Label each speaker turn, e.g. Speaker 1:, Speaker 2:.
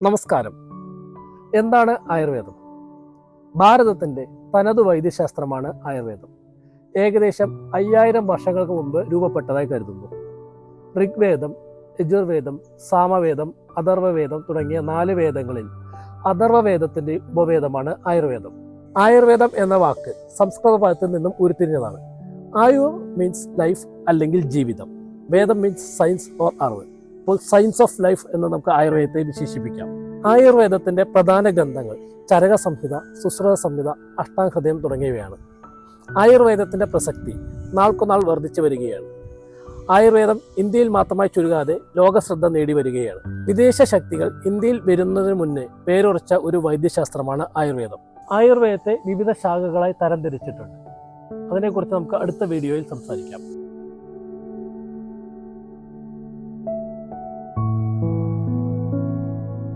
Speaker 1: നമസ്കാരം. എന്താണ് ആയുർവേദം? ഭാരതത്തിൻ്റെ തനതു വൈദ്യശാസ്ത്രമാണ് ആയുർവേദം. ഏകദേശം 5000 വർഷങ്ങൾക്ക് മുമ്പ് രൂപപ്പെട്ടതായി കരുതുന്നു. ഋഗ്വേദം, യജുർവേദം, സാമവേദം, അഥർവവേദം തുടങ്ങിയ 4 വേദങ്ങളിൽ അഥർവവേദത്തിൻ്റെ ഉപവേദമാണ് ആയുർവേദം. ആയുർവേദം എന്ന വാക്ക് സംസ്കൃത പദത്തിൽ നിന്നും ഉരുത്തിരിഞ്ഞതാണ്. ആയുർ മീൻസ് ലൈഫ് അല്ലെങ്കിൽ ജീവിതം. വേദം മീൻസ് സയൻസ് ഓർ അറിവ്. ഇപ്പോൾ സയൻസ് ഓഫ് ലൈഫ് എന്ന് നമുക്ക് ആയുർവേദത്തെ വിശേഷിപ്പിക്കാം. ആയുർവേദത്തിന്റെ പ്രധാന ഗ്രന്ഥങ്ങൾ ചരക സംഹിത, സുശ്രുത സംഹിത, അഷ്ടാംഗഹൃദയം തുടങ്ങിയവയാണ്. ആയുർവേദത്തിന്റെ പ്രസക്തി നാൾക്കുനാൾ വർദ്ധിച്ചു വരികയാണ്. ആയുർവേദം ഇന്ത്യയിൽ മാത്രമായി ചുരുങ്ങാതെ ലോകശ്രദ്ധ നേടി വരികയാണ്. വിദേശ ശക്തികൾ ഇന്ത്യയിൽ വരുന്നതിന് മുന്നേ പേരുറച്ച ഒരു വൈദ്യശാസ്ത്രമാണ് ആയുർവേദം. ആയുർവേദത്തെ വിവിധ ശാഖകളായി തരംതിരിച്ചിട്ടുണ്ട്. അതിനെക്കുറിച്ച് നമുക്ക് അടുത്ത വീഡിയോയിൽ സംസാരിക്കാം.